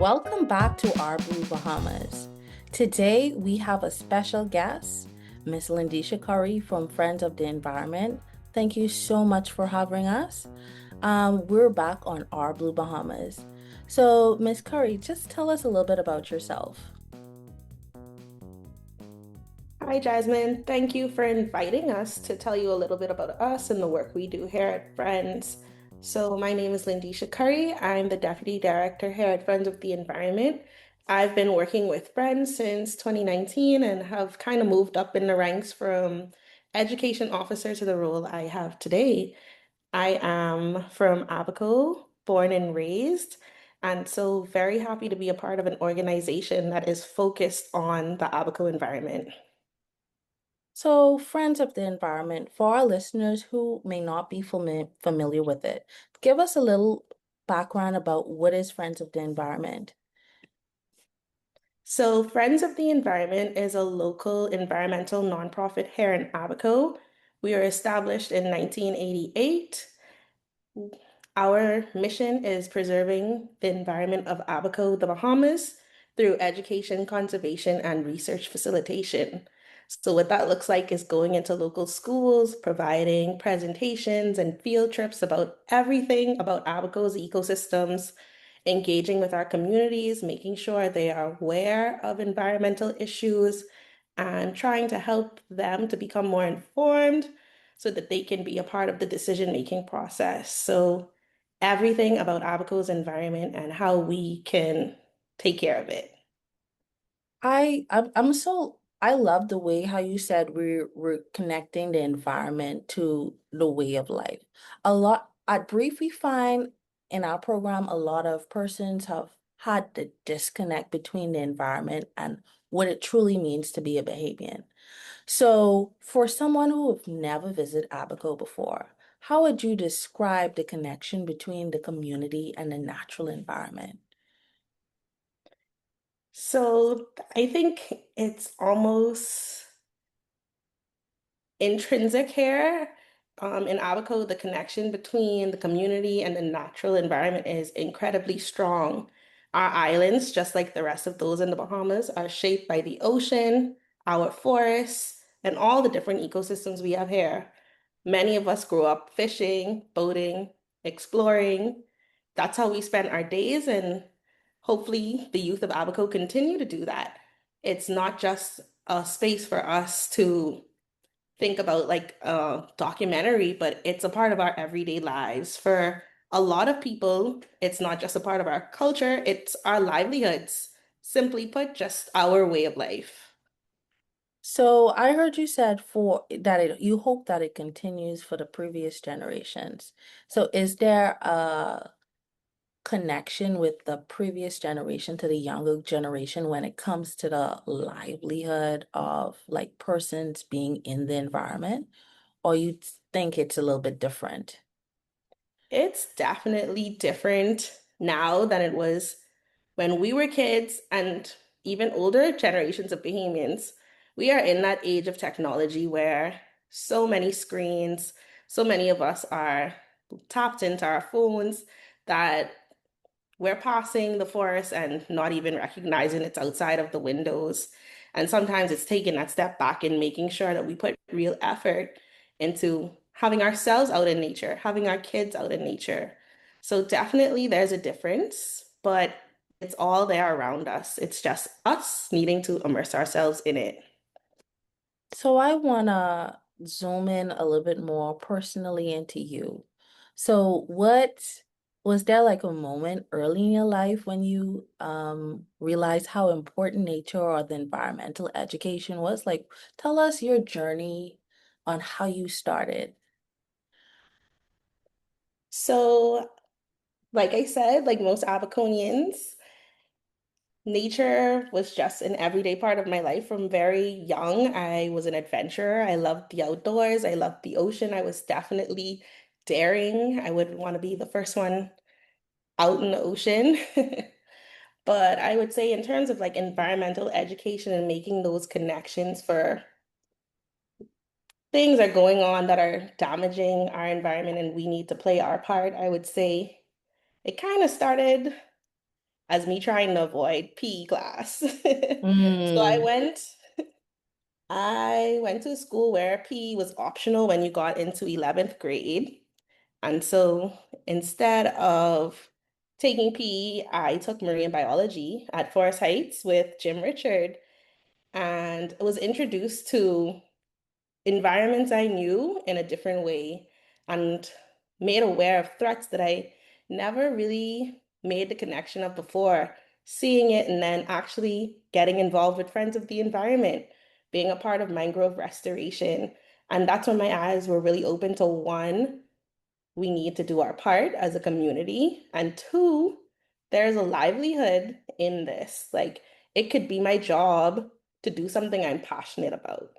Welcome back to Our Blue Bahamas. Today we have a special guest, Miss Lindisha Curry from Friends of the Environment. Thank you so much for having us. We're back on Our Blue Bahamas. So, Miss Curry, just tell us a little bit about yourself. Hi, Jasmine. Thank you for inviting us to tell you a little bit about us and the work we do here at Friends. So, my name is Lindisha Curry. I'm the Deputy Director here at Friends of the Environment. I've been working with Friends since 2019 and have kind of moved up in the ranks from education officer to the role I have today. I am from Abaco, born and raised, and so very happy to be a part of an organization that is focused on the Abaco environment. So, Friends of the Environment, for our listeners who may not be familiar with it, give us a little background about what is Friends of the Environment. So, Friends of the Environment is a local environmental nonprofit here in Abaco. We were established in 1988. Our mission is preserving the environment of Abaco, the Bahamas, through education, conservation, and research facilitation. So, what that looks like is going into local schools, providing presentations and field trips about everything about Abaco's ecosystems, engaging with our communities, making sure they are aware of environmental issues, and trying to help them to become more informed so that they can be a part of the decision-making process. So, everything about Abaco's environment and how we can take care of it. I love the way how you said we're connecting the environment to the way of life. I briefly find in our program a lot of persons have had the disconnect between the environment and what it truly means to be a Bahamian. So for someone who have never visited Abaco before, how would you describe the connection between the community and the natural environment? So, I think it's almost intrinsic here. In Abaco, the connection between the community and the natural environment is incredibly strong. Our islands, just like the rest of those in the Bahamas, are shaped by the ocean, our forests, and all the different ecosystems we have here. Many of us grew up fishing, boating, exploring. That's how we spent our days, and hopefully the youth of Abaco continue to do that. It's not just a space for us to think about like a documentary, but it's a part of our everyday lives. For a lot of people, it's not just a part of our culture, it's our livelihoods. Simply put, just our way of life. So I heard you said for that you hope that it continues for the previous generations. So is there a connection with the previous generation to the younger generation when it comes to the livelihood of like persons being in the environment? Or you think it's a little bit different? It's definitely different now than it was when we were kids and even older generations of Bahamians. We are in that age of technology where so many screens, so many of us are tapped into our phones that we're passing the forest and not even recognizing it's outside of the windows. And sometimes it's taking that step back and making sure that we put real effort into having ourselves out in nature, having our kids out in nature. So definitely there's a difference, but it's all there around us. It's just us needing to immerse ourselves in it. So I want to zoom in a little bit more personally into you. So what was there like a moment early in your life when you realized how important nature or the environmental education was? Like tell us your journey on how you started. So, like I said, like most Abaconians, nature was just an everyday part of my life from very young. I was an adventurer. I loved the outdoors. I loved the ocean. I was definitely daring. I would want to be the first one out in the ocean. But I would say, in terms of like environmental education and making those connections for things are going on that are damaging our environment and we need to play our part, I would say it kind of started as me trying to avoid PE class. So Mm. I went to a school where PE was optional when you got into 11th grade. And so instead of taking PE, I took marine biology at Forest Heights with Jim Richard and was introduced to environments I knew in a different way and made aware of threats that I never really made the connection of before, seeing it and then actually getting involved with Friends of the Environment, being a part of mangrove restoration. And that's when my eyes were really open to one, we need to do our part as a community, and two, there's a livelihood in this. Like it could be my job to do something I'm passionate about.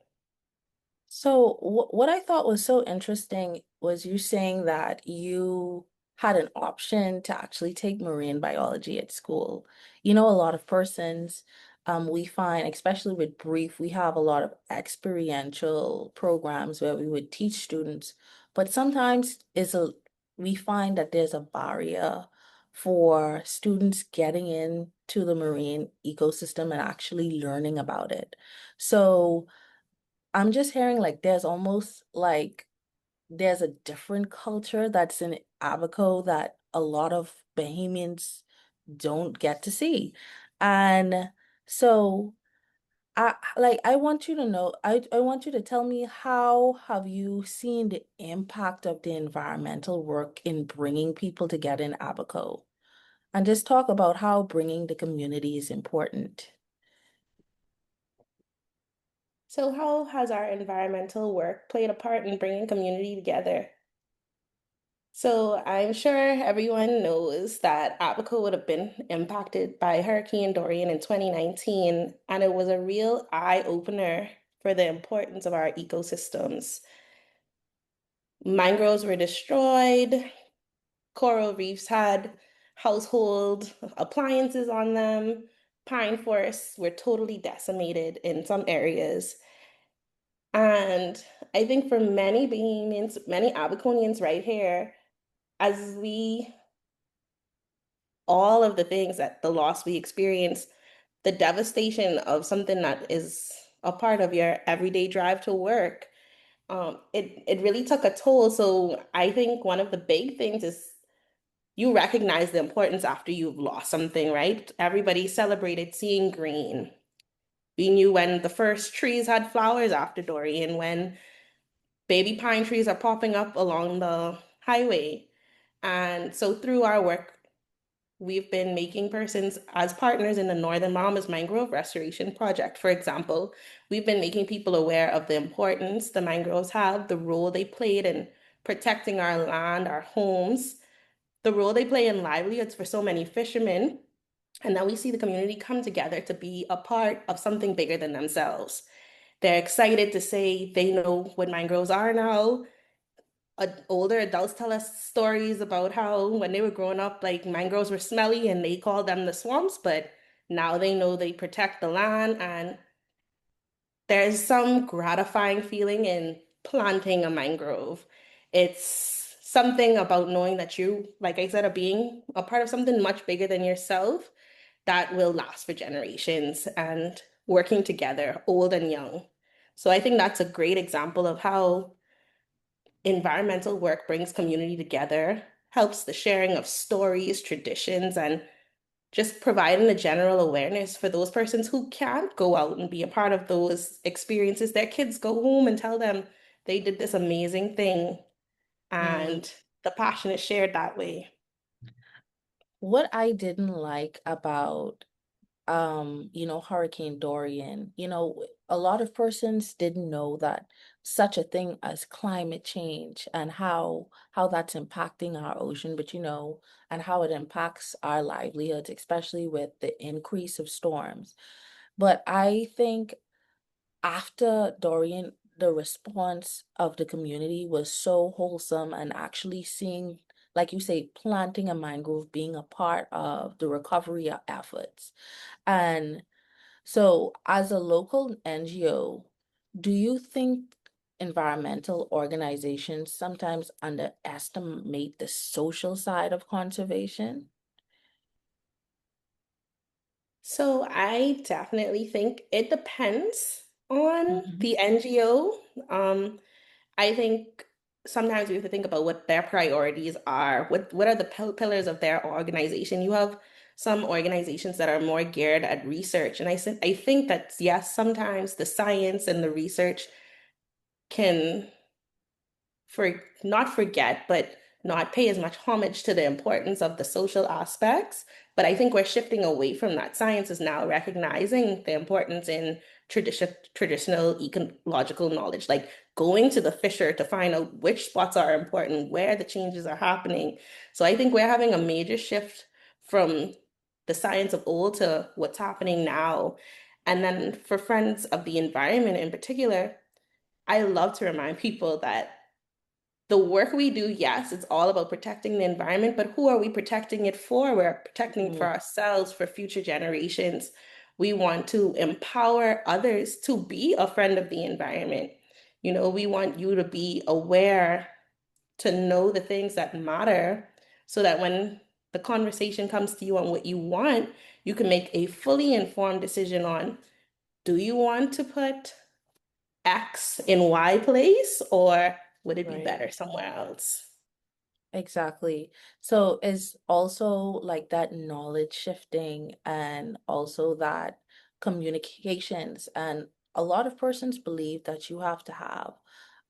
So, what I thought was so interesting was you saying that you had an option to actually take marine biology at school. You know, a lot of persons, we find, especially with brief, we have a lot of experiential programs where we would teach students, but sometimes we find that there's a barrier for students getting into the marine ecosystem and actually learning about it. So, I'm just hearing like there's almost like there's a different culture that's in Abaco that a lot of Bahamians don't get to see. And so I want you to know, I want you to tell me, how have you seen the impact of the environmental work in bringing people together in Abaco? And just talk about how bringing the community is important. So, how has our environmental work played a part in bringing community together? So, I'm sure everyone knows that Abaco would have been impacted by Hurricane Dorian in 2019, and it was a real eye-opener for the importance of our ecosystems. Mangroves were destroyed, coral reefs had household appliances on them, pine forests were totally decimated in some areas. And I think for many Bahamians, many Abaconians right here, as we, all of the things that the loss we experience, the devastation of something that is a part of your everyday drive to work, it really took a toll. So I think one of the big things is you recognize the importance after you've lost something, right? Everybody celebrated seeing green. We knew when the first trees had flowers after Dorian, when baby pine trees are popping up along the highway. And so through our work, we've been making persons as partners in the Northern Bahamas Mangrove Restoration Project, for example. We've been making people aware of the importance the mangroves have, the role they played in protecting our land, our homes, the role they play in livelihoods for so many fishermen. And now we see the community come together to be a part of something bigger than themselves. They're excited to say they know what mangroves are now. Older adults tell us stories about how when they were growing up, like mangroves were smelly and they called them the swamps, but now they know they protect the land. And there's some gratifying feeling in planting a mangrove. It's something about knowing that you, like I said, are being a part of something much bigger than yourself that will last for generations and working together, old and young. So I think that's a great example of how environmental work brings community together, helps the sharing of stories, traditions, and just providing a general awareness for those persons who can't go out and be a part of those experiences. Their kids go home and tell them they did this amazing thing, Mm. and the passion is shared that way. What I didn't like about Hurricane Dorian, a lot of persons didn't know that such a thing as climate change and how that's impacting our ocean, but and how it impacts our livelihoods, especially with the increase of storms. But I think after Dorian, the response of the community was so wholesome, and actually seeing, like you say, planting a mangrove being a part of the recovery efforts. And so, as a local NGO, do you think environmental organizations sometimes underestimate the social side of conservation? So I definitely think it depends on Mhm. the NGO. I think sometimes we have to think about what their priorities are. What are the pillars of their organization? You have some organizations that are more geared at research, and I think that yes, sometimes the science and the research can for not forget, but not pay as much homage to the importance of the social aspects. But I think we're shifting away from that. Science is now recognizing the importance in traditional ecological knowledge, like going to the fissure to find out which spots are important, where the changes are happening. So I think we're having a major shift from the science of old to what's happening now. And then for friends of the environment in particular, I love to remind people that the work we do, yes, it's all about protecting the environment, but who are we protecting it for? We're protecting it for Mm, ourselves, for future generations. We want to empower others to be a friend of the environment. You know, we want you to be aware, to know the things that matter, so that when the conversation comes to you on what you want, you can make a fully informed decision on, do you want to put X in Y place, or would it be right. better somewhere else? Exactly. So it's also like that knowledge shifting and also that communications. And a lot of persons believe that you have to have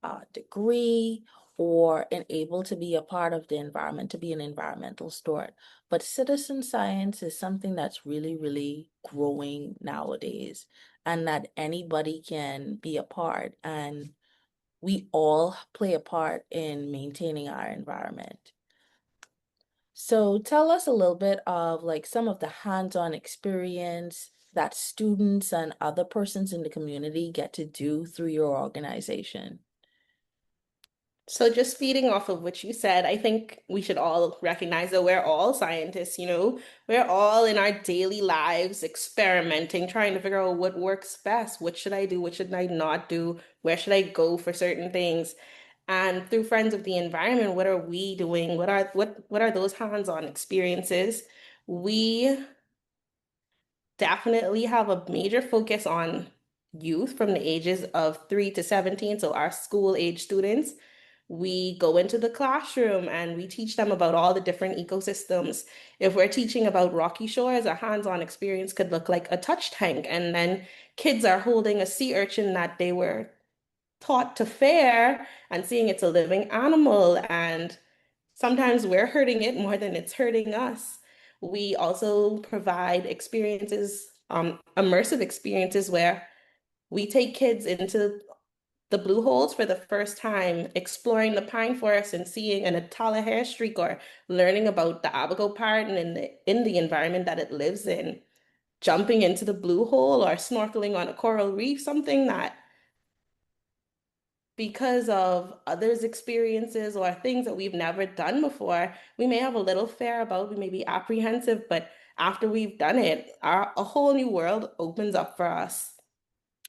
a degree or an able to be a part of the environment, to be an environmental steward. But citizen science is something that's really, really growing nowadays, and that anybody can be a part. And we all play a part in maintaining our environment. So tell us a little bit of like some of the hands-on experience that students and other persons in the community get to do through your organization. So just feeding off of what you said, I think we should all recognize that we're all scientists, you know. We're all in our daily lives experimenting, trying to figure out what works best. What should I do? What should I not do? Where should I go for certain things? And through Friends of the Environment, what are we doing? What are those hands-on experiences? We definitely have a major focus on youth from the ages of 3 to 17, so our school age students. We go into the classroom and we teach them about all the different ecosystems. If we're teaching about rocky shores, a hands-on experience could look like a touch tank, and then kids are holding a sea urchin that they were taught to fair and seeing it's a living animal, and sometimes we're hurting it more than it's hurting us. We also provide experiences, immersive experiences where we take kids into the blue holes for the first time, exploring the pine forest and seeing an Atala hair streak, or learning about the Abaco parrot and in the environment that it lives in. Jumping into the blue hole or snorkeling on a coral reef, something that because of others' experiences or things that we've never done before, we may have a little fear about, we may be apprehensive, but after we've done it, a whole new world opens up for us.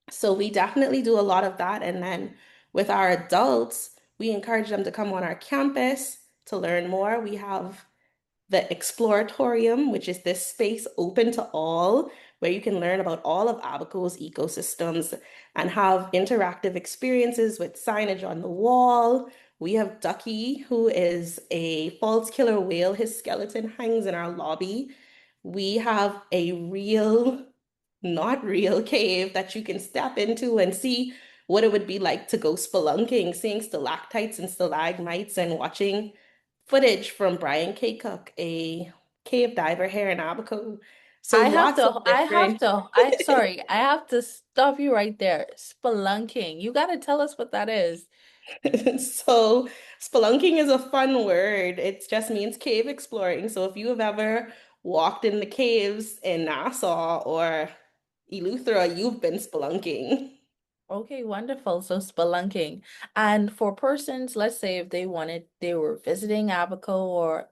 So we definitely do a lot of that. And then with our adults, we encourage them to come on our campus to learn more. We have the Exploratorium, which is this space open to all, where you can learn about all of Abaco's ecosystems and have interactive experiences with signage on the wall. We have Ducky, who is a false killer whale. His skeleton hangs in our lobby. We have a real, not real cave that you can step into and see what it would be like to go spelunking, seeing stalactites and stalagmites and watching footage from Brian K. Cook, a cave diver here in Abaco. So lots of different. Sorry, I have to stop you right there. Spelunking. You got to tell us what that is. So spelunking is a fun word. It just means cave exploring. So if you have ever walked in the caves in Nassau or Eleuthera, you've been spelunking. Okay, wonderful. So spelunking. And for persons, let's say if they were visiting Abaco or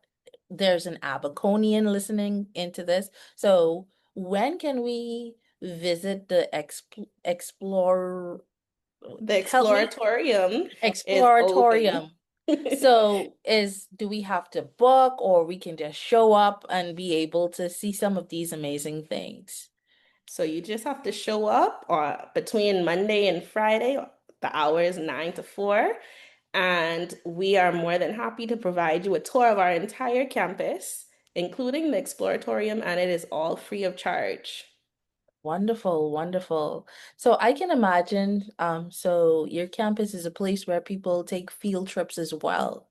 there's an Abaconian listening into this. So when can we visit the explore, The help me? Exploratorium is open. Exploratorium. So do we have to book or we can just show up and be able to see some of these amazing things? So you just have to show up or between Monday and Friday, the hours 9 to 4, and we are more than happy to provide you a tour of our entire campus, including the exploratorium, and it is all free of charge. Wonderful, wonderful. So I can imagine, so your campus is a place where people take field trips as well.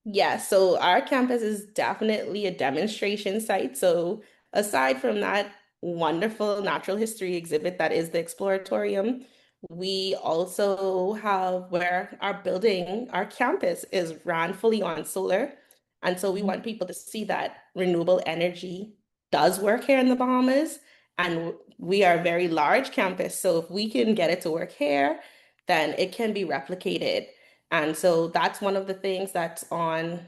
Yeah, so our campus is definitely a demonstration site. So aside from that wonderful natural history exhibit that is the Exploratorium, we also have where our building, our campus is ran fully on solar. And so we want people to see that renewable energy does work here in the Bahamas. And we are a very large campus. So if we can get it to work here, then it can be replicated. And so that's one of the things that's on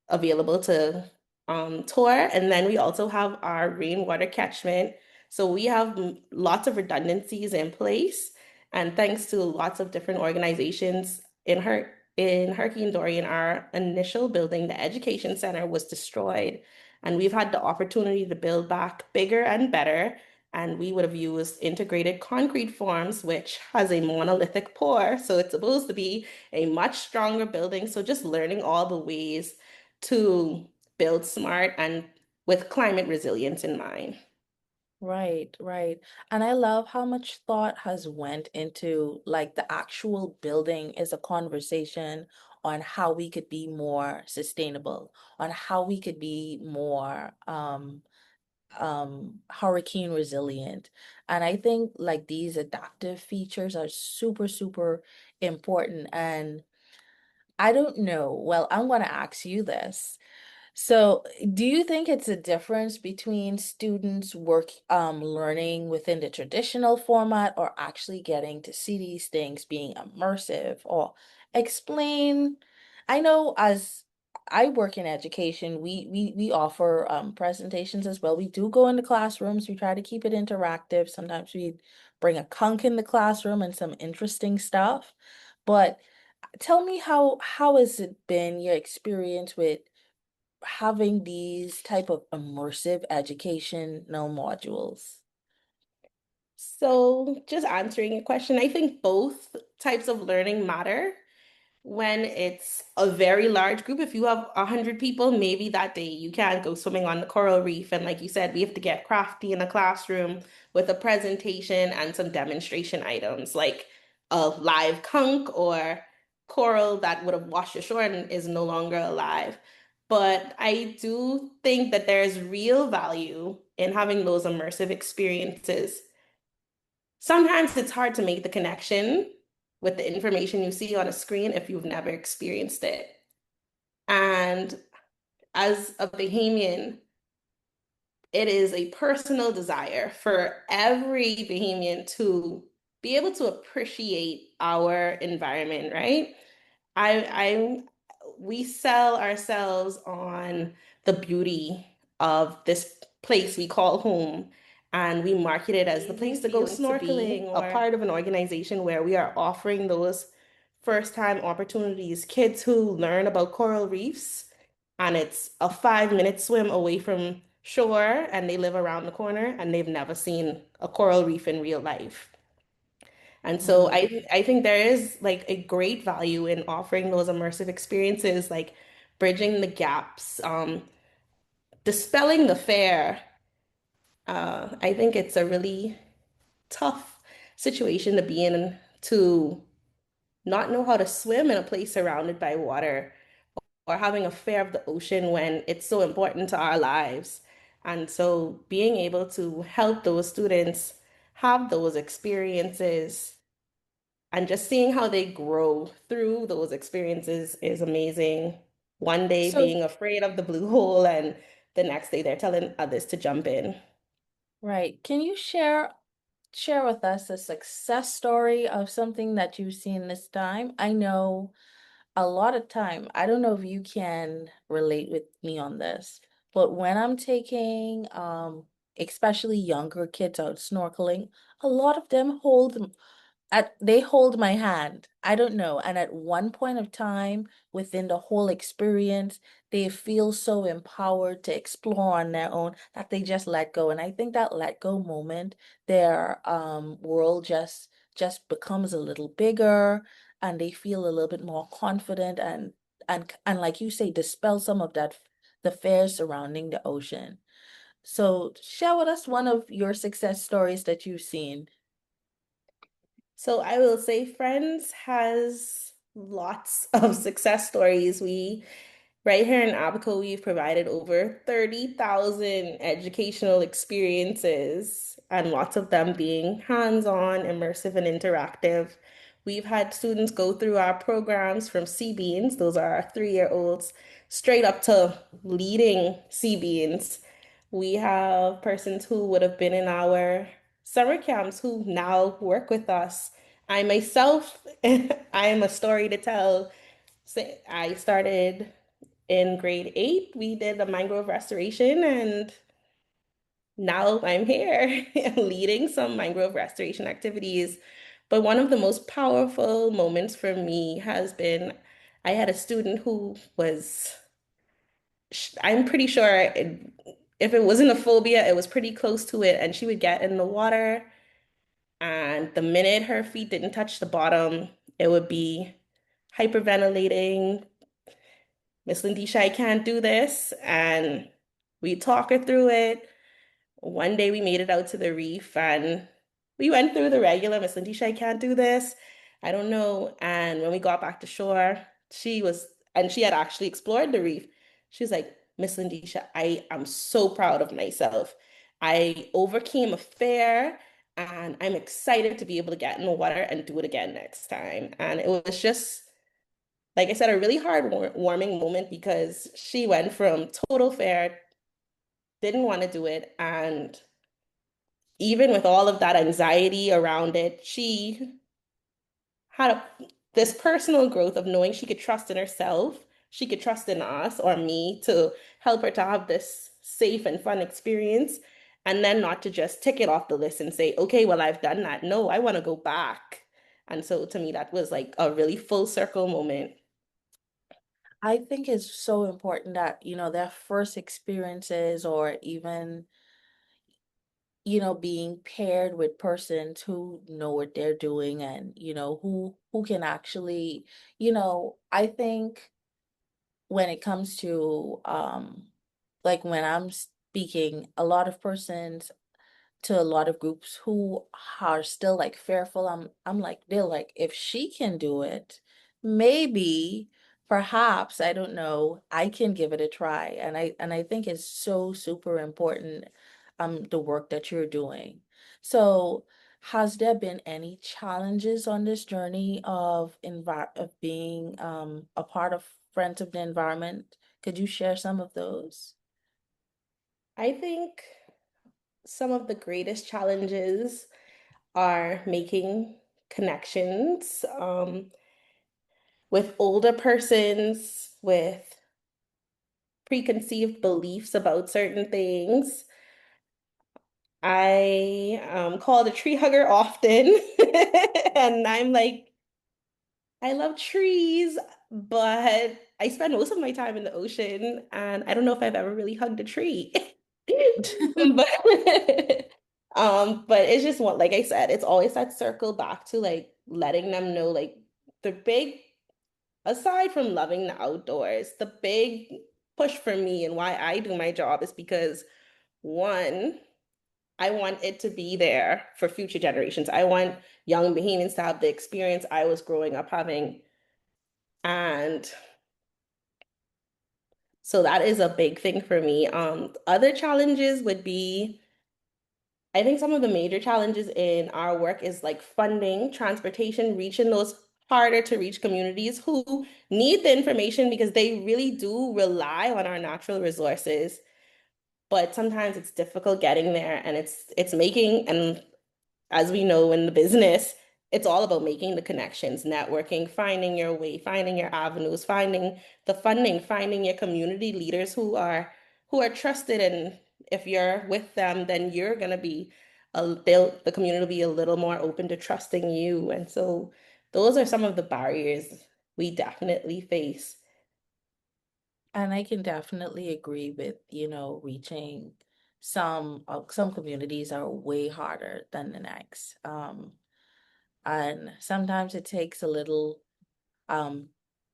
available to tour. And then we also have our rainwater catchment. So we have lots of redundancies in place. And thanks to lots of different organizations in Hurricane Dorian, our initial building, the education center, was destroyed. And we've had the opportunity to build back bigger and better. And we would have used integrated concrete forms, which has a monolithic pour. So it's supposed to be a much stronger building. So just learning all the ways to build smart and with climate resilience in mind. Right, right. And I love how much thought has went into like the actual building is a conversation on how we could be more sustainable, on how we could be more hurricane resilient. And I think like these adaptive features are super, super important. And I don't know. Well, I'm gonna ask you this. So, do you think it's a difference between students learning within the traditional format or actually getting to see these things being immersive or explain? I know as I work in education, we offer presentations as well. We do go into classrooms. We try to keep it interactive. Sometimes we bring a conch in the classroom and some interesting stuff. But tell me how has it been your experience with having these type of immersive educational modules? So, just answering your question, I think both types of learning matter. When it's a very large group, if you have 100 people, maybe that day you can't go swimming on the coral reef. And like you said, we have to get crafty in a classroom with a presentation and some demonstration items like a live conch or coral that would have washed ashore and is no longer alive. But I do think that there's real value in having those immersive experiences. Sometimes it's hard to make the connection with the information you see on a screen if you've never experienced it. And as a Bahamian, it is a personal desire for every Bahamian to be able to appreciate our environment, right? I we sell ourselves on the beauty of this place we call home, and we market it as the place Amazing to go feeling to snorkeling, be a or part of an organization where we are offering those first time opportunities, kids who learn about coral reefs, and it's a 5 minute swim away from shore, and they live around the corner and they've never seen a coral reef in real life. And so mm, I think there is like a great value in offering those immersive experiences, like bridging the gaps, dispelling the fear. I think it's a really tough situation to be in to not know how to swim in a place surrounded by water or having a fear of the ocean when it's so important to our lives. And so being able to help those students have those experiences and just seeing how they grow through those experiences is amazing. One day so being afraid of the blue hole, and the next day they're telling others to jump in. right. Can you share with us a success story of something that you've seen this time? I know a lot of time, I don't know if you can relate with me on this, but when I'm taking especially younger kids out snorkeling, a lot of them hold they hold my hand. I don't know. And at one point of time within the whole experience, they feel so empowered to explore on their own that they just let go. And I think that let go moment, their world just becomes a little bigger and they feel a little bit more confident and like you say, dispel some of that the fears surrounding the ocean. So share with us one of your success stories that you've seen. So I will say Friends has lots of success stories. Right here in Abaco, we've provided over 30,000 educational experiences, and lots of them being hands-on, immersive, and interactive. We've had students go through our programs from C-Beans, those are our 3-year-olds, straight up to leading C-Beans. We have persons who would have been in our summer camps who now work with us. I myself, I am a story to tell. So I started in grade 8. We did a mangrove restoration, and now I'm here leading some mangrove restoration activities. But one of the most powerful moments for me has been I had a student who was, I'm pretty sure if it wasn't a phobia, it was pretty close to it. And she would get in the water, and the minute her feet didn't touch the bottom, it would be hyperventilating. Miss Lindisha, I can't do this. And we talk her through it. One day we made it out to the reef and we went through the regular, Miss Lindisha, I can't do this. I don't know. And when we got back to shore, and she had actually explored the reef. She was like, Miss Lindisha, I am so proud of myself. I overcame a fear and I'm excited to be able to get in the water and do it again next time. And it was just, like I said, a really warming moment because she went from total fear, didn't want to do it, and even with all of that anxiety around it, she had this personal growth of knowing she could trust in herself, she could trust in us or me to help her to have this safe and fun experience, and then not to just tick it off the list and say, okay, well, I've done that. No, I want to go back. And so to me, that was like a really full circle moment. I think it's so important that, their first experiences or even, being paired with persons who know what they're doing and, who can actually, I think when it comes to like when I'm speaking, a lot of persons to a lot of groups who are still like fearful. I'm like, they're like, if she can do it, maybe, perhaps, I don't know, I can give it a try. And I think it's so super important, the work that you're doing. So has there been any challenges on this journey of being a part of Friends of the Environment? Could you share some of those? I think some of the greatest challenges are making connections with older persons, with preconceived beliefs about certain things. I called a tree hugger often, and I'm like, I love trees, but I spend most of my time in the ocean, and I don't know if I've ever really hugged a tree. But but it's just like I said, it's always that circle back to like letting them know like the big, aside from loving the outdoors, the big push for me and why I do my job is because one, I want it to be there for future generations. I want young Bahamians to have the experience I was growing up having. And so that is a big thing for me. Other challenges would be, I think some of the major challenges in our work is like funding, transportation, reaching those harder to reach communities who need the information because they really do rely on our natural resources. But sometimes it's difficult getting there, and it's making, and as we know in the business, it's all about making the connections, networking, finding your way, finding your avenues, finding the funding, finding your community leaders who are trusted, and if you're with them, then you're gonna be the community will be a little more open to trusting you. And so those are some of the barriers we definitely face. And I can definitely agree with, reaching some communities are way harder than the next. And sometimes it takes a little um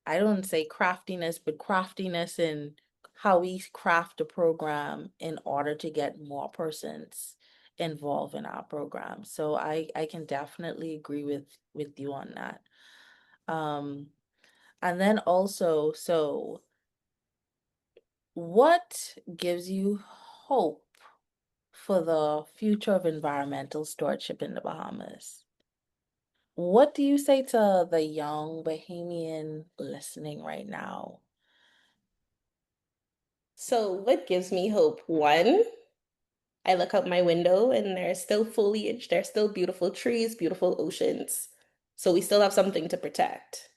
I don't say craftiness, but craftiness in how we craft a program in order to get more persons involved in our program. So I can definitely agree with you on that. Um and then also, so what gives you hope for the future of environmental stewardship in the Bahamas? What do you say to the young Bahamian listening right now? So what gives me hope? One, I look out my window and there's still foliage, there's still beautiful trees, beautiful oceans. So we still have something to protect.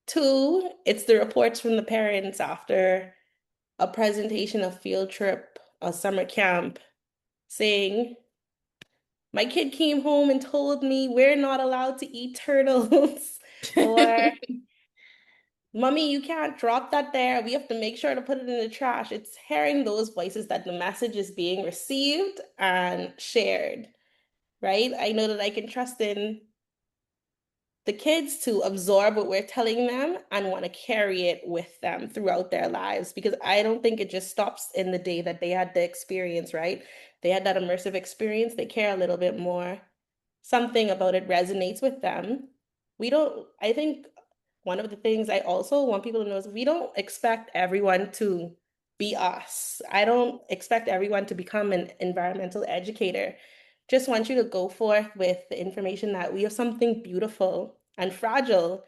Two, it's the reports from the parents after a presentation, a field trip, a summer camp, saying, my kid came home and told me we're not allowed to eat turtles. Or, Mommy, you can't drop that there. We have to make sure to put it in the trash. It's hearing those voices that the message is being received and shared, right? I know that I can trust in the kids to absorb what we're telling them and want to carry it with them throughout their lives because I don't think it just stops in the day that they had the experience, right? They had that immersive experience, they care a little bit more. Something about it resonates with them. I think one of the things I also want people to know is we don't expect everyone to be us. I don't expect everyone to become an environmental educator. Just want you to go forth with the information that we have something beautiful and fragile,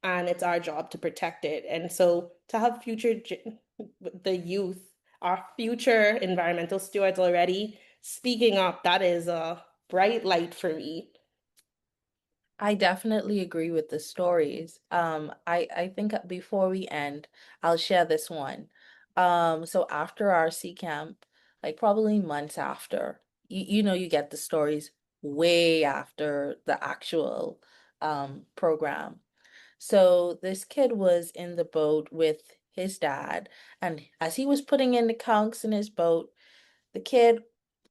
and it's our job to protect it. And so to have the youth, our future environmental stewards already speaking up, that is a bright light for me. I definitely agree with the stories. I think before we end, I'll share this one. So after our C camp, like probably months after, you get the stories way after the actual program. So this kid was in the boat with his dad, and as he was putting in the conchs in his boat, the kid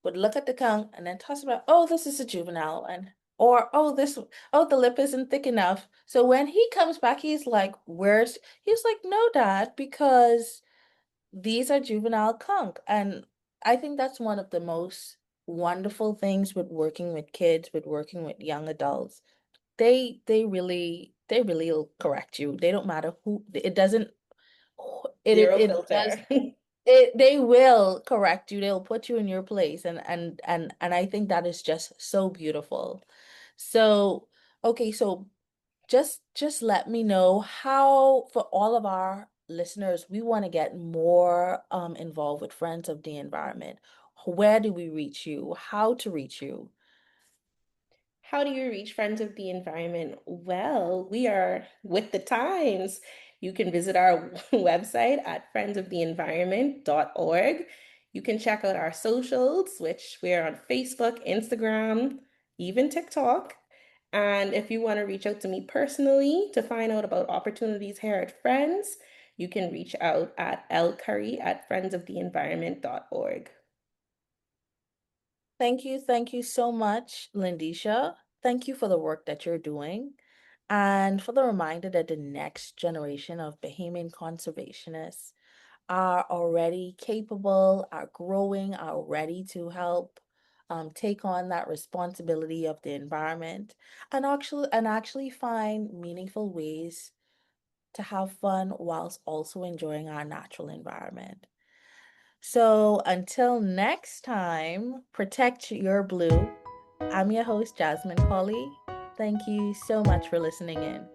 would look at the conch and then toss about, oh, this is a juvenile, and or oh, the lip isn't thick enough. So when he comes back, he's like, no, dad, because these are juvenile conch. And I think that's one of the most wonderful things with working with kids, with working with young adults. They really will correct you. They don't matter who it doesn't Zero it does filter. they will correct you. They'll put you in your place, and I think that is just so beautiful. So, okay, so just let me know how, for all of our listeners, we want to get more involved with Friends of the Environment. Where do we reach you? How to reach you? How do you reach Friends of the Environment? Well, we are with the times. You can visit our website at friendsoftheenvironment.org. You can check out our socials, which we're on Facebook, Instagram, even TikTok. And if you want to reach out to me personally to find out about opportunities here at Friends, you can reach out at lcurry@friendsoftheenvironment.org. Thank you so much, Lindisha. Thank you for the work that you're doing and for the reminder that the next generation of Bahamian conservationists are already capable, are growing, are ready to help take on that responsibility of the environment and actually find meaningful ways to have fun whilst also enjoying our natural environment. So until next time, protect your blue. I'm your host, Jasmine Colley. Thank you so much for listening in.